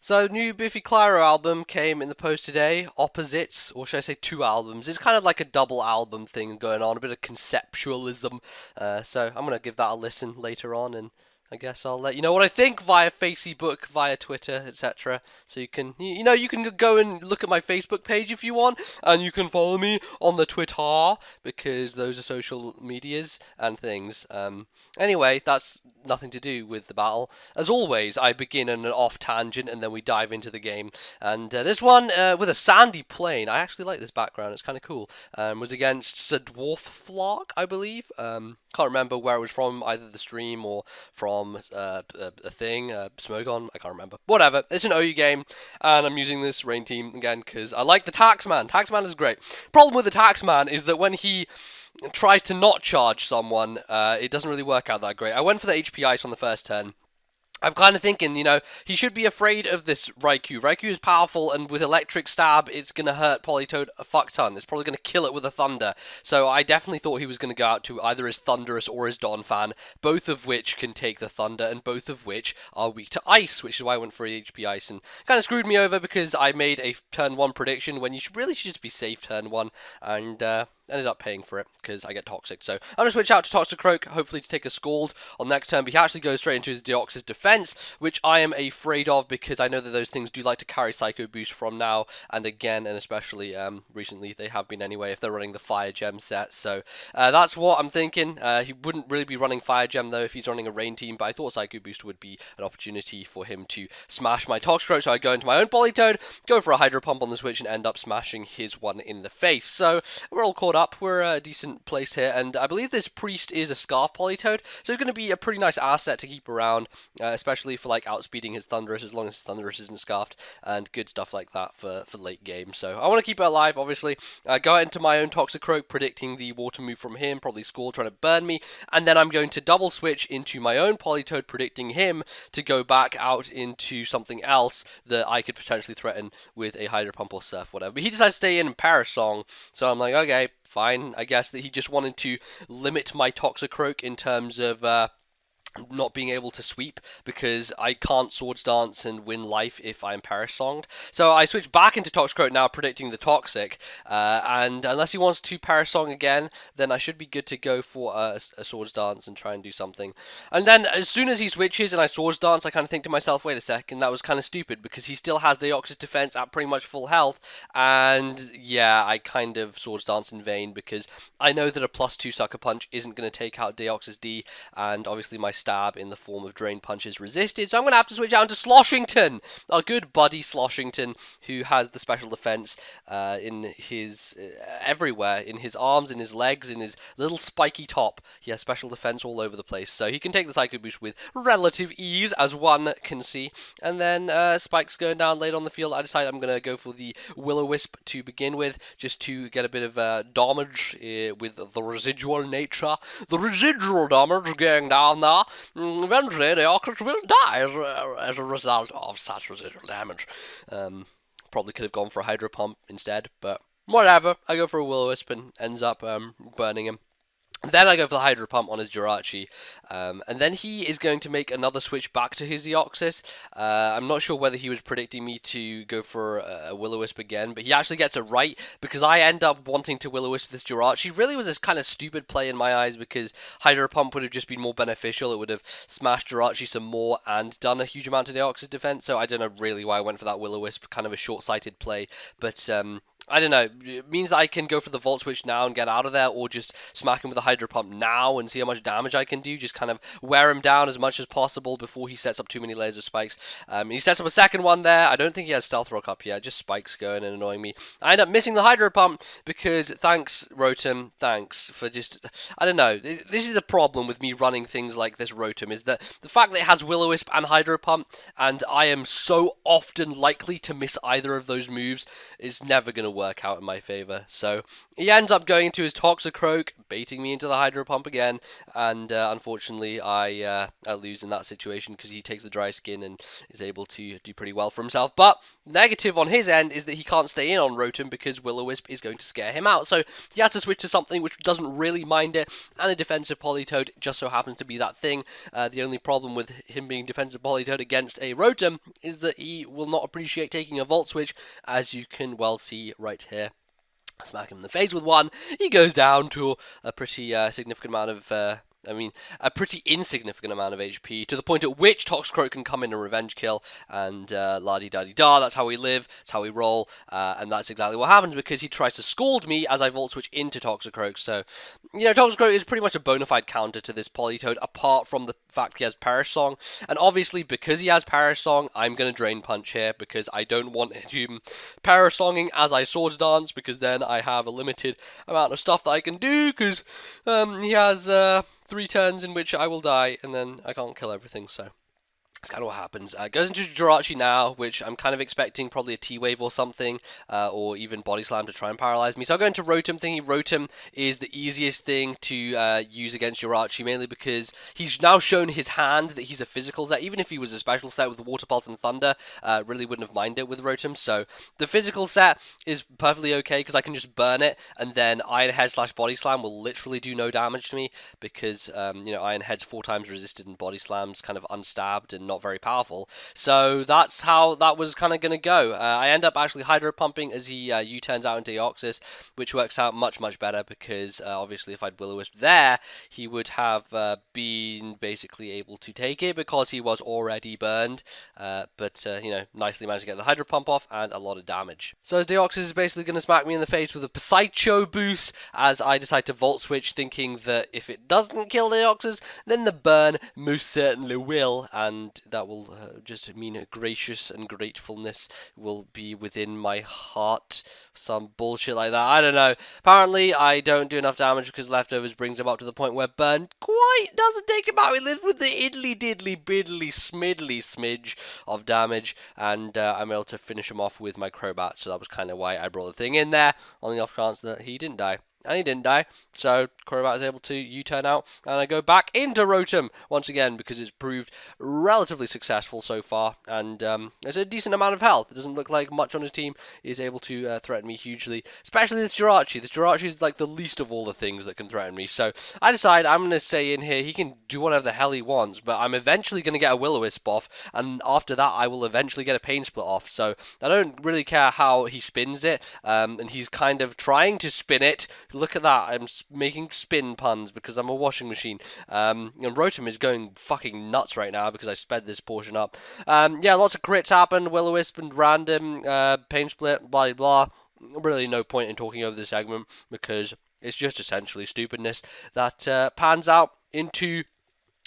So, new Biffy Clyro album came in the post today. Opposites, or should I say two albums. It's kind of like a double album thing going on, a bit of conceptualism. So, I'm going to give that a listen later on, and I guess I'll let you know what I think via Facebook, via Twitter, etc. So you can, you can go and look at my Facebook page if you want, and you can follow me on the Twitter, because those are social medias and things. Anyway, that's nothing to do with the battle. As always, I begin on an off tangent and then we dive into the game. And this one, with a sandy plain, I actually like this background, it's kind of cool, was against Sirdwarfflark, I believe. Can't remember where it was from, either the stream or from a thing, Smogon, I can't remember. Whatever, it's an OU game, and I'm using this rain team again because I like the Taxman. Taxman is great. Problem with the Taxman is that when he tries to not charge someone, it doesn't really work out that great. I went for the HP Ice on the first turn. I'm kind of thinking, he should be afraid of this Raikou. Raikou is powerful, and with Electric Stab, it's going to hurt Politoed a fuck ton. It's probably going to kill it with a Thunder. So I definitely thought he was going to go out to either his Thundurus or his Donphan, both of which can take the Thunder, and both of which are weak to Ice, which is why I went for HP Ice, and kind of screwed me over because I made a turn 1 prediction when you really should just be safe turn 1, and ended up paying for it because I get Toxic. So I'm going to switch out to Toxicroak, hopefully to take a Scald on next turn, but he actually goes straight into his Deoxys defense, which I am afraid of because I know that those things do like to carry Psycho Boost from now and again, and especially recently they have been anyway if they're running the Fire Gem set. So that's what I'm thinking. He wouldn't really be running Fire Gem though if he's running a Rain team, but I thought Psycho Boost would be an opportunity for him to smash my Toxicroak, so I go into my own Politoed, go for a Hydro Pump on the switch and end up smashing his one in the face. So we're all caught up. We're a decent place here, and I believe this Priest is a Scarf Politoed, so it's going to be a pretty nice asset to keep around, especially for like outspeeding his Thundurus as long as his Thundurus isn't scarfed, and good stuff like that for late game. So I want to keep it alive, obviously. Go out into my own Toxicroak, predicting the water move from him, probably Scald trying to burn me, and then I'm going to double switch into my own Politoed, predicting him to go back out into something else that I could potentially threaten with a Hydro Pump or Surf, whatever. But he decides to stay in Parasong, so I'm like, okay, fine. I guess that he just wanted to limit my Toxicroak in terms of not being able to sweep, because I can't Swords Dance and win life if I'm Parasonged. So I switch back into Toxicroak now, predicting the Toxic, and unless he wants to Parasong again, then I should be good to go for a Swords Dance and try and do something. And then as soon as he switches and I Swords Dance, I kind of think to myself, wait a second, that was kind of stupid, because he still has Deoxys defense at pretty much full health, and yeah, I kind of Swords Dance in vain, because I know that a +2 Sucker Punch isn't going to take out Deoxys D, and obviously my stab in the form of Drain Punch is resisted, so I'm going to have to switch out into Sloshington, our good buddy Sloshington, who has the special defense in his everywhere, in his arms, in his legs, in his little spiky top. He has special defense all over the place, so he can take the Psycho Boost with relative ease, as one can see. And then Spike's going down late on the field. I decide I'm going to go for the Will-O-Wisp to begin with, just to get a bit of damage with the residual nature. The residual damage going down there. Eventually, the Oculus will die as a result of such residual damage. Probably could have gone for a Hydro Pump instead, but whatever. I go for a Will-O-Wisp and ends up burning him. Then I go for the Hydro Pump on his Jirachi, and then he is going to make another switch back to his Deoxys. I'm not sure whether he was predicting me to go for a Will-O-Wisp again, but he actually gets it right, because I end up wanting to Will-O-Wisp this Jirachi. Really was this kind of stupid play in my eyes, because Hydro Pump would have just been more beneficial. It would have smashed Jirachi some more and done a huge amount of Deoxys defense, so I don't know really why I went for that Will-O-Wisp, kind of a short-sighted play, but I don't know, it means that I can go for the Volt Switch now and get out of there, or just smack him with a Hydro Pump now and see how much damage I can do, just kind of wear him down as much as possible before he sets up too many laser spikes. He sets up a second one there. I don't think he has Stealth Rock up yet, just spikes going and annoying me. I end up missing the Hydro Pump, because thanks, Rotom, thanks for just, I don't know, this is the problem with me running things like this Rotom, is that the fact that it has Will-O-Wisp and Hydro Pump, and I am so often likely to miss either of those moves, is never going to work work out in my favor. So he ends up going into his Toxicroak, baiting me into the Hydro Pump again, and unfortunately I lose in that situation because he takes the dry skin and is able to do pretty well for himself. But negative on his end is that he can't stay in on Rotom because Will-O-Wisp is going to scare him out. So he has to switch to something which doesn't really mind it, and a defensive Politoed just so happens to be that thing. The only problem with him being defensive Politoed against a Rotom is that he will not appreciate taking a Volt Switch, as you can well see right here. Smack him in the face with one. He goes down to a pretty significant amount of a pretty insignificant amount of HP, to the point at which Toxicroak can come in and revenge kill, and la-di-da-di-da, that's how we live, that's how we roll, and that's exactly what happens, because he tries to scald me as I Volt Switch into Toxicroak. So, you know, Toxicroak is pretty much a bona fide counter to this Politoed, apart from the fact he has Perish Song, and obviously, because he has Perish Song, I'm going to Drain Punch here, because I don't want him Perish Songing as I Swords Dance, because then I have a limited amount of stuff that I can do, because he has 3 turns in which I will die, and then I can't kill everything, so that's kind of what happens. Goes into Jirachi now, which I'm kind of expecting probably a T-Wave or something, or even Body Slam to try and paralyze me. So I'll go into Rotom, thinking Rotom is the easiest thing to use against Jirachi, mainly because he's now shown his hand that he's a physical set. Even if he was a special set with Water Pulse and Thunder, really wouldn't have minded with Rotom. So the physical set is perfectly okay, because I can just burn it, and then Iron Head / Body Slam will literally do no damage to me, because, you know, Iron Head's 4 times resisted and Body Slam's kind of unstabbed and not very powerful. So that's how that was kind of going to go. I end up actually Hydro Pumping as he U-turns out into Deoxys, which works out much, much better, because obviously if I'd Will-O-Wisp there, he would have been basically able to take it, because he was already burned. But you know, nicely managed to get the Hydro Pump off and a lot of damage. So as Deoxys is basically going to smack me in the face with a Psycho boost, as I decide to Volt Switch, thinking that if it doesn't kill Deoxys, then the burn most certainly will, and that will just mean gracious and gratefulness will be within my heart. Some bullshit like that. I don't know. Apparently, I don't do enough damage because Leftovers brings him up to the point where Burn quite doesn't take him out. He lives with the idly diddly biddly smidly smidge of damage, and I'm able to finish him off with my Crobat. So that was kind of why I brought the thing in there, on the off chance that he didn't die. And he didn't die, so Crobat is able to U-turn out, and I go back into Rotom once again, because it's proved relatively successful so far, and there's a decent amount of health. It doesn't look like much on his team is able to threaten me hugely, especially this Jirachi. This Jirachi is like the least of all the things that can threaten me, so I decide I'm going to stay in here. He can do whatever the hell he wants, but I'm eventually going to get a Will-O-Wisp off, and after that I will eventually get a Pain Split off, so I don't really care how he spins it, and he's kind of trying to spin it. Look at that, I'm making spin puns because I'm a washing machine. And Rotom is going fucking nuts right now because I sped this portion up. Yeah, lots of crits happened, Will-O-Wisp and random, Pain Split, blah blah blah. Really no point in talking over this segment because it's just essentially stupidness that pans out into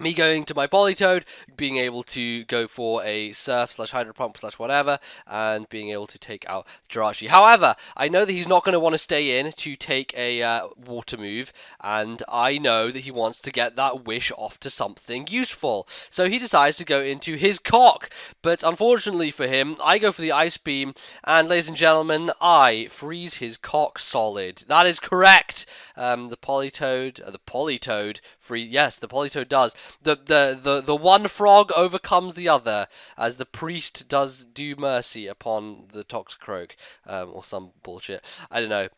me going to my Politoed, being able to go for a Surf / Hydro Pump / whatever, and being able to take out Jirachi. However, I know that he's not going to want to stay in to take a water move, and I know that he wants to get that wish off to something useful. So he decides to go into his cock, but unfortunately for him, I go for the Ice Beam, and ladies and gentlemen, I freeze his cock solid. That is correct. The Politoed, yes, the Politoed does. The one frog overcomes the other, as the priest does do mercy upon the Toxicroak, or some bullshit. I don't know.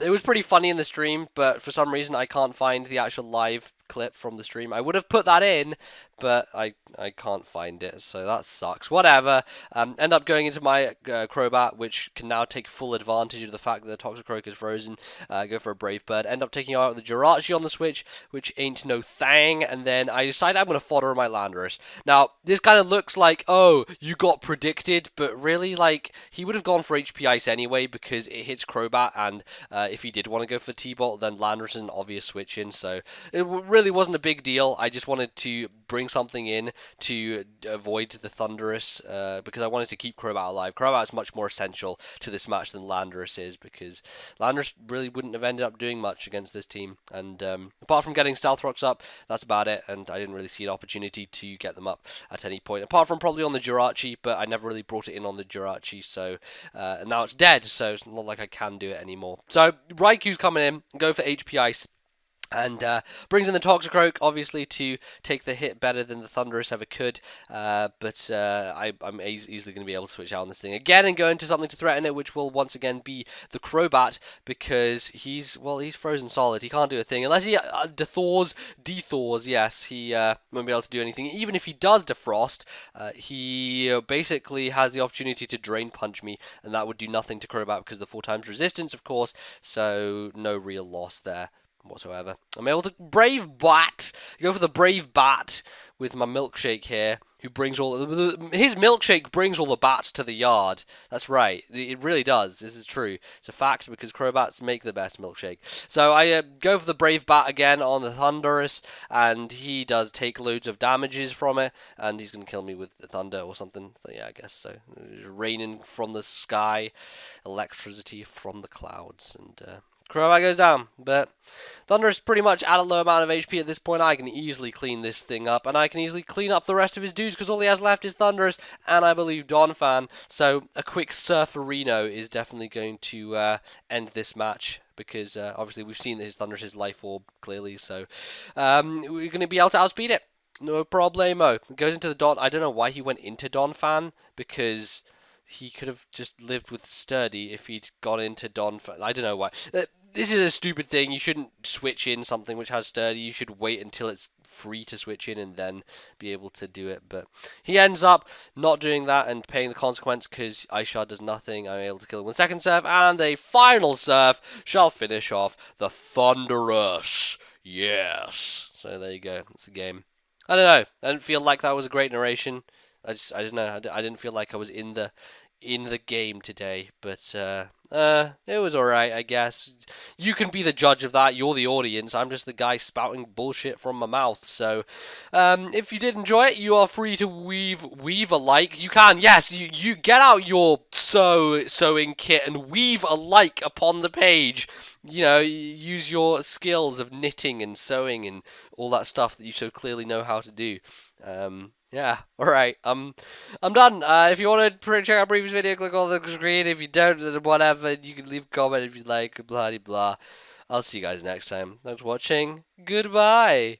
It was pretty funny in the stream, but for some reason I can't find the actual live clip from the stream. I would have put that in, but I can't find it, so that sucks. Whatever. End up going into my Crobat, which can now take full advantage of the fact that the Toxicroak is frozen. Go for a Brave Bird. End up taking out the Jirachi on the Switch, which ain't no thang, and then I decide I'm going to fodder my Landorus. Now, this kind of looks like, oh, you got predicted, but really, like, he would have gone for HP Ice anyway, because it hits Crobat, and if he did want to go for T-Bolt, then Landorus is an obvious switch in, so it really wasn't a big deal. I just wanted to bring bring something in to avoid the Thunderous, because I wanted to keep Crobat alive. Crobat is much more essential to this match than Landorus is, because Landorus really wouldn't have ended up doing much against this team. And apart from getting Stealth Rocks up, that's about it, and I didn't really see an opportunity to get them up at any point, apart from probably on the Jirachi, but I never really brought it in on the Jirachi, so and now it's dead, so it's not like I can do it anymore. So Raikou's coming in, go for HP Ice, and brings in the Toxicroak, obviously, to take the hit better than the Thunderous ever could. But I'm easily going to be able to switch out on this thing again and go into something to threaten it, which will once again be the Crobat, because he's frozen solid. He can't do a thing. Unless he dethaws, yes, he won't be able to do anything. Even if he does defrost, he basically has the opportunity to Drain Punch me, and that would do nothing to Crobat because of the 4x resistance, of course, so no real loss there whatsoever. I'm able to Brave Bat, go for the Brave Bat with my Milkshake here, who brings his Milkshake brings all the bats to the yard. That's right, it really does. This is true. It's a fact, because Crobats make the best Milkshake. So I go for the Brave Bat again on the Thunderous, and he does take loads of damages from it, and he's going to kill me with the Thunder or something. So yeah, I guess so. It's raining from the sky, electricity from the clouds, and Crobat goes down, but Thunder is pretty much at a low amount of HP at this point. I can easily clean this thing up, and I can easily clean up the rest of his dudes, because all he has left is Thunderous, and I believe Donphan. So a quick Surferino is definitely going to end this match, because obviously we've seen that his Thunderous is Life Orb, clearly, so we're going to be able to outspeed it. No problemo. It goes into the Don. I don't know why he went into Donphan, because he could have just lived with Sturdy if he'd gone into Donphan. I don't know why. This is a stupid thing. You shouldn't switch in something which has Sturdy. You should wait until it's free to switch in and then be able to do it. But he ends up not doing that and paying the consequence, because Ice Shard does nothing. I'm able to kill him with second serve, and a final serve shall finish off the Thunderous. Yes. So there you go. That's the game. I don't know. I didn't feel like that was a great narration. I don't know. I didn't feel like I was in the game today, but it was alright, I guess. You can be the judge of that. You're the audience. I'm just the guy spouting bullshit from my mouth. So, if you did enjoy it, you are free to weave a like. You can, yes. You get out your sewing kit and weave a like upon the page. You know, use your skills of knitting and sewing and all that stuff that you so clearly know how to do. Yeah, alright, I'm done. If you want to check out previous video, click on the screen. If you don't, then whatever, you can leave a comment if you like, blah, blah, blah. I'll see you guys next time. Thanks for watching. Goodbye.